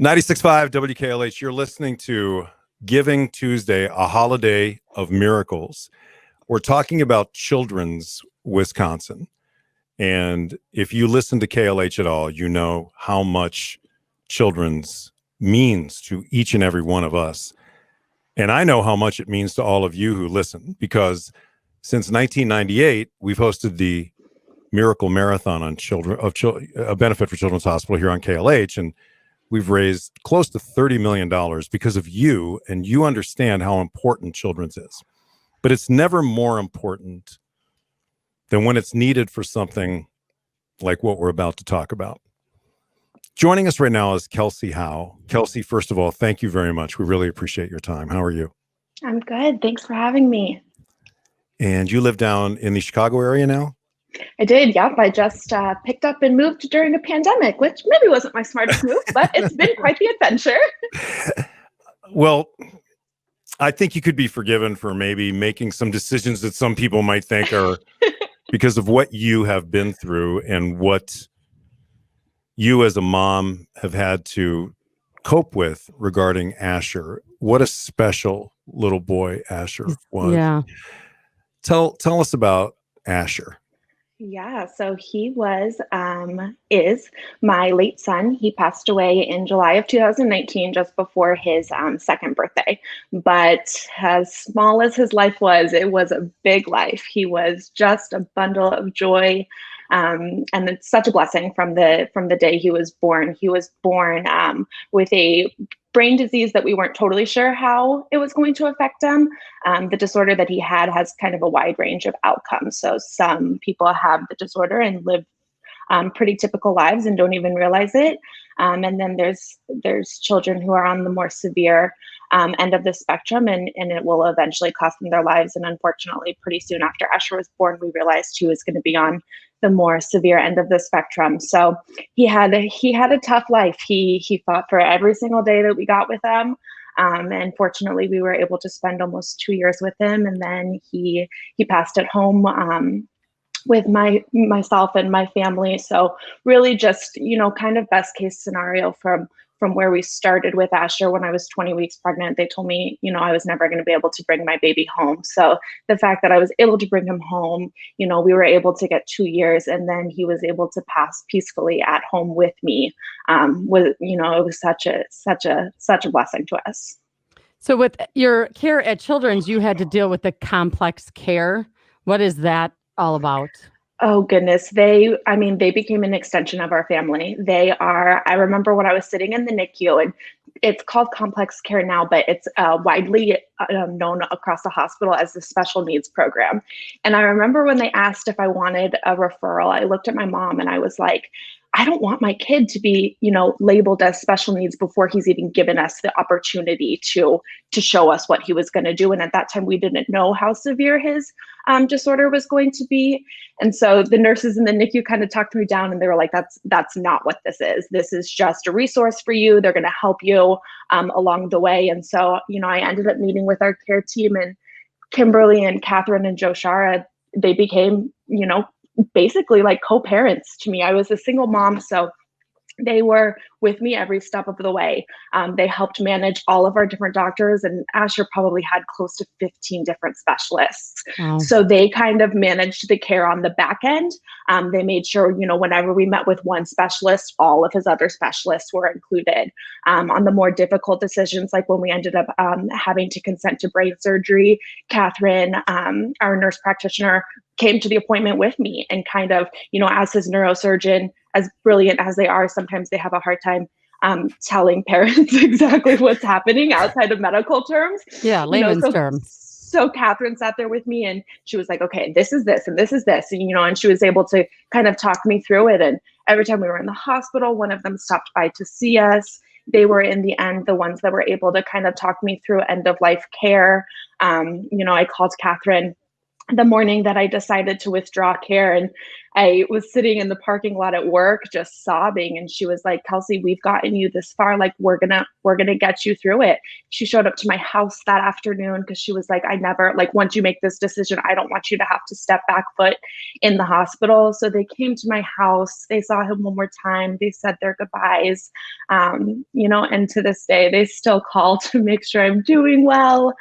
96.5 WKLH, you're listening to Giving Tuesday, a holiday of miracles. We're talking about Children's Wisconsin. And if you listen to KLH at all, you know how much Children's means to each and every one of us. And I know how much it means to all of you who listen, because since 1998, we've hosted the Miracle Marathon on a benefit for Children's Hospital here on KLH. And we've raised close to $30 million because of you, and you understand how important Children's is. But it's never more important than when it's needed for something like what we're about to talk about. Joining us right now is Kelsey Howe. Kelsey, first of all, thank you very much. We really appreciate your time. How are you? I'm good. Thanks for having me. And you live down in the Chicago area now? I did. Yep. I just picked up and moved during a pandemic, which maybe wasn't my smartest move, but it's been quite the adventure. Well, I think you could be forgiven for maybe making some decisions that some people might think are because of what you have been through and what you as a mom have had to cope with regarding Asher. What a special little boy Asher was. Yeah. Tell us about Asher. Yeah, so he is my late son. He passed away in July of 2019, just before his second birthday. But as small as his life was, it was a big life. He was just a bundle of joy. And it's such a blessing from the day he was born. He was born with a brain disease that we weren't totally sure how it was going to affect him. The disorder that he had has kind of a wide range of outcomes. So some people have the disorder and live pretty typical lives and don't even realize it. And then there's children who are on the more severe end of the spectrum, and it will eventually cost them their lives. And unfortunately, pretty soon after Asher was born, we realized he was going to be on the more severe end of the spectrum. So he had a tough life. He fought for every single day that we got with him. And fortunately, we were able to spend almost 2 years with him. And then he passed at home with myself and my family. So really just, kind of best case scenario from where we started with Asher. When I was 20 weeks pregnant, they told me, I was never going to be able to bring my baby home. So the fact that I was able to bring him home, we were able to get 2 years, and then he was able to pass peacefully at home with me. It was such a blessing to us. So with your care at Children's, you had to deal with the complex care. What is that all about? Oh goodness. They became an extension of our family. I remember when I was sitting in the NICU, and it's called complex care now, but it's widely known across the hospital as the special needs program. And I remember when they asked if I wanted a referral, I looked at my mom and I was like, I don't want my kid to be, labeled as special needs before he's even given us the opportunity to show us what he was going to do. And at that time, we didn't know how severe his disorder was going to be. And so the nurses in the NICU kind of talked me down, and they were like, that's not what this is. This is just a resource for you. They're going to help you along the way. And so, I ended up meeting with our care team, and Kimberly and Catherine and Joshara, they became, basically like co-parents to me. I was a single mom, so they were with me every step of the way. They helped manage all of our different doctors, and Asher probably had close to 15 different specialists. Wow. So they kind of managed the care on the back end. They made sure, whenever we met with one specialist, all of his other specialists were included. On the more difficult decisions, like when we ended up having to consent to brain surgery, Catherine, our nurse practitioner, came to the appointment with me and kind of, as his neurosurgeon, as brilliant as they are, sometimes they have a hard time telling parents exactly what's happening outside of medical terms. Yeah, layman's terms. So Catherine sat there with me, and she was like, okay, this is this, and this is this. And, and she was able to kind of talk me through it. And every time we were in the hospital, one of them stopped by to see us. They were, in the end, the ones that were able to kind of talk me through end of life care. I called Catherine the morning that I decided to withdraw care, and I was sitting in the parking lot at work just sobbing, and she was like, "Kelsey, we've gotten you this far. Like, we're gonna get you through it." She showed up to my house that afternoon because she was like, "I never, like, once you make this decision, I don't want you to have to step back foot in the hospital." So they came to my house, they saw him one more time, they said their goodbyes, and to this day they still call to make sure I'm doing well.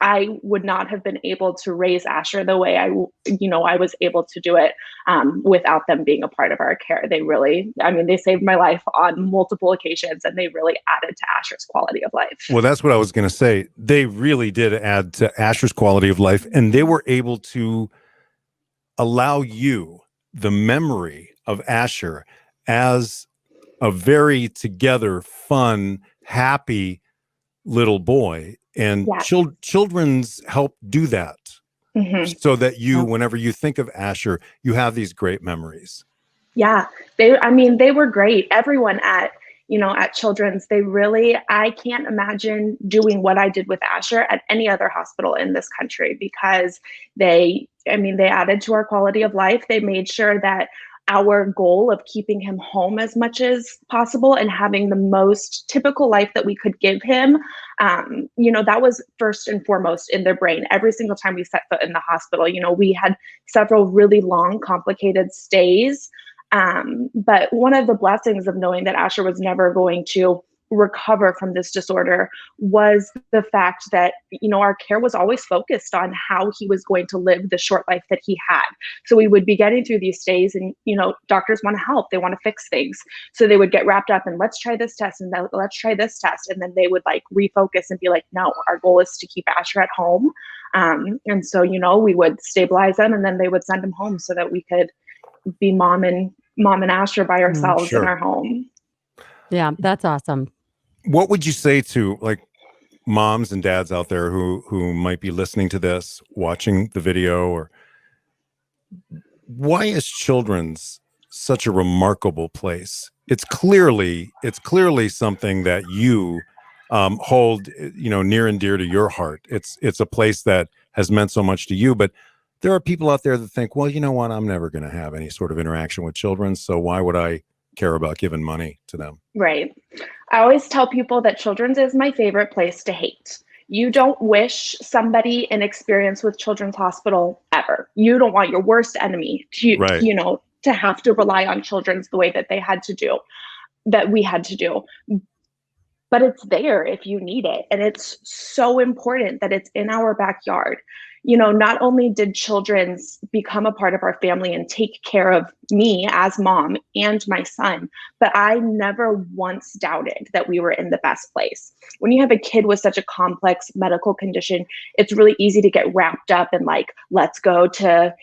I would not have been able to raise Asher the way I was able to do it without them being a part of our care. They really, they saved my life on multiple occasions, and they really added to Asher's quality of life. Well, that's what I was going to say. They really did add to Asher's quality of life, and they were able to allow you the memory of Asher as a very together, fun, happy little boy. And children's help do that, so that whenever you think of Asher, you have these great memories. Yeah, they were great. Everyone at Children's, I can't imagine doing what I did with Asher at any other hospital in this country, because they added to our quality of life. They made sure that our goal of keeping him home as much as possible and having the most typical life that we could give him, that was first and foremost in their brain. Every single time we set foot in the hospital, we had several really long, complicated stays. But one of the blessings of knowing that Asher was never going to recover from this disorder was the fact that, our care was always focused on how he was going to live the short life that he had. So we would be getting through these days, and, doctors want to help, they want to fix things. So they would get wrapped up in, let's try this test, and let's try this test. And then they would like refocus and be like, no, our goal is to keep Asher at home. And so, we would stabilize him, and then they would send him home so that we could be mom and Asher by ourselves in our home. Yeah, that's awesome. What would you say to like moms and dads out there who might be listening to this, watching the video, or why is Children's such a remarkable place? It's clearly something that you hold, near and dear to your heart. It's a place that has meant so much to you, but there are people out there that think, well, you know what? I'm never going to have any sort of interaction with children, so why would I care about giving money to them? Right. I always tell people that Children's is my favorite place to hate. You don't wish somebody an experience with Children's Hospital ever. You don't want your worst enemy to have to rely on Children's the way that we had to do. But it's there if you need it. And it's so important that it's in our backyard. Not only did Children's become a part of our family and take care of me as mom and my son, but I never once doubted that we were in the best place. When you have a kid with such a complex medical condition, it's really easy to get wrapped up in like, let's go to,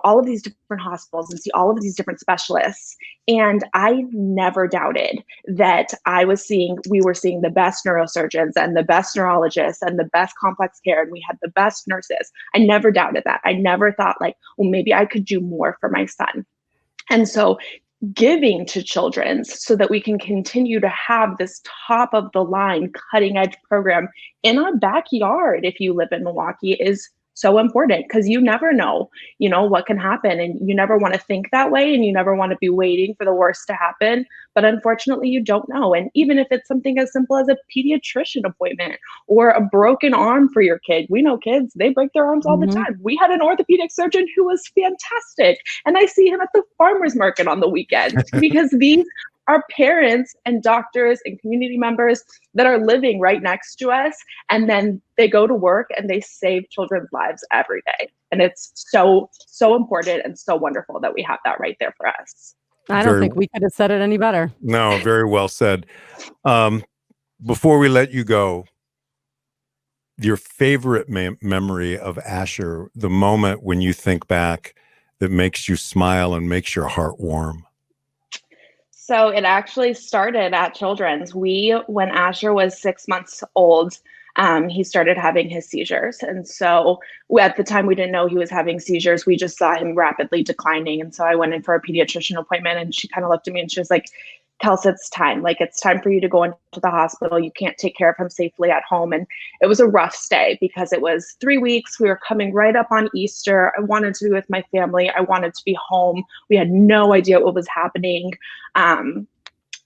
all of these different hospitals and see all of these different specialists. And I never doubted that we were seeing the best neurosurgeons and the best neurologists and the best complex care, and we had the best nurses. I never doubted that. I never thought like, well, maybe I could do more for my son. And so giving to Children's so that we can continue to have this top of the line cutting edge program in our backyard, if you live in Milwaukee, is so important, because you never know, what can happen, and you never want to think that way, and you never want to be waiting for the worst to happen. But unfortunately, you don't know. And even if it's something as simple as a pediatrician appointment or a broken arm for your kid, we know kids, they break their arms all the time. We had an orthopedic surgeon who was fantastic, and I see him at the farmer's market on the weekend, because these are parents and doctors and community members that are living right next to us, and then they go to work and they save children's lives every day. And it's so, so important and so wonderful that we have that right there for us. I don't think we could have said it any better. No, very well said. Before we let you go, your favorite memory of Asher, the moment when you think back that makes you smile and makes your heart warm. So it actually started at Children's. When Asher was 6 months old, he started having his seizures. And so at the time we didn't know he was having seizures. We just saw him rapidly declining. And so I went in for a pediatrician appointment, and she kind of looked at me and she was like, Kelsey, it's time. Like, it's time for you to go into the hospital. You can't take care of him safely at home. And it was a rough stay because it was 3 weeks. We were coming right up on Easter. I wanted to be with my family. I wanted to be home. We had no idea what was happening.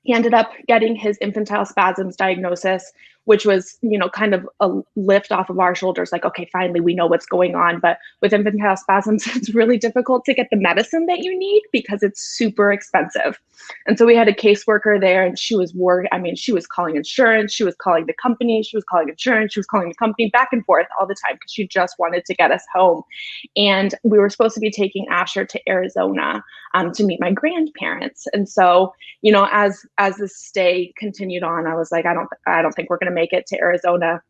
He ended up getting his infantile spasms diagnosis, which was, kind of a lift off of our shoulders. Like, okay, finally, we know what's going on. But with infantile spasms, it's really difficult to get the medicine that you need because it's super expensive. And so we had a caseworker there, and she was she was calling insurance. She was calling the company. She was calling insurance. She was calling the company, back and forth all the time because she just wanted to get us home. And we were supposed to be taking Asher to Arizona to meet my grandparents. And so, as the stay continued on, I was like, I don't think we're going to make it to Arizona.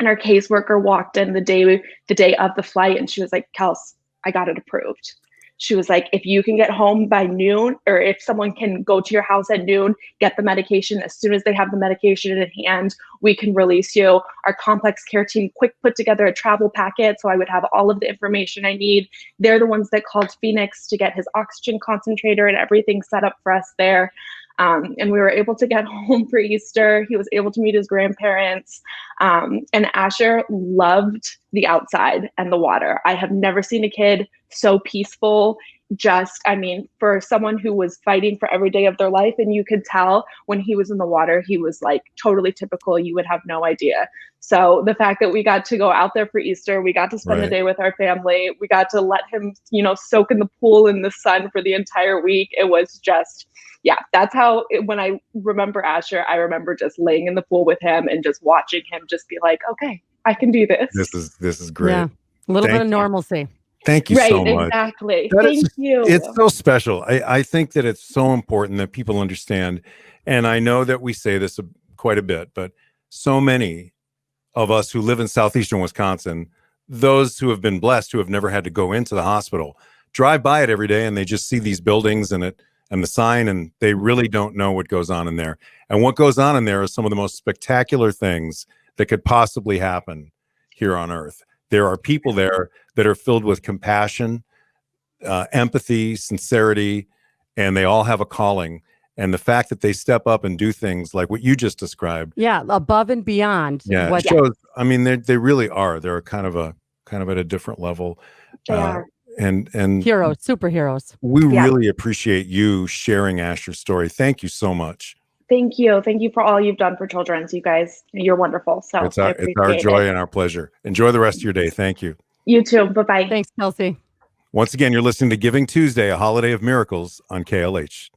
And our caseworker walked in the day of the flight, and she was like, Kels, I got it approved. She was like, if you can get home by noon, or if someone can go to your house at noon, get the medication, as soon as they have the medication in hand, we can release you. Our complex care team quick put together a travel packet, so I would have all of the information I need. They're the ones that called Phoenix to get his oxygen concentrator and everything set up for us there. And we were able to get home for Easter. He was able to meet his grandparents. And Asher loved the outside and the water. I have never seen a kid so peaceful. For someone who was fighting for every day of their life, and you could tell when he was in the water, he was like totally typical. You would have no idea. So the fact that we got to go out there for Easter, we got to spend the day with our family, we got to let him, soak in the pool in the sun for the entire week. It was just, that's how, when I remember Asher, I remember just laying in the pool with him and just watching him just be like, okay, I can do this. This is great. Yeah. A little bit of normalcy. Thank you so much. Exactly. Thank you. It's so special. I think that it's so important that people understand. And I know that we say this quite a bit, but so many of us who live in southeastern Wisconsin, those who have been blessed, who have never had to go into the hospital, drive by it every day and they just see these buildings and the sign, and they really don't know what goes on in there. And what goes on in there is some of the most spectacular things that could possibly happen here on earth. There are people there that are filled with compassion, empathy, sincerity, and they all have a calling. And the fact that they step up and do things like what you just described. Yeah, above and beyond. Yeah, it shows. I mean, they really are. They're kind of at a different level. They are. And heroes, superheroes. We really appreciate you sharing Asher's story. Thank you so much. Thank you. Thank you for all you've done for children. You guys, you're wonderful. So it's our joy and our pleasure. Enjoy the rest of your day. Thank you. You too. Bye-bye. Thanks, Kelsey. Once again, you're listening to Giving Tuesday, a holiday of miracles on KLH.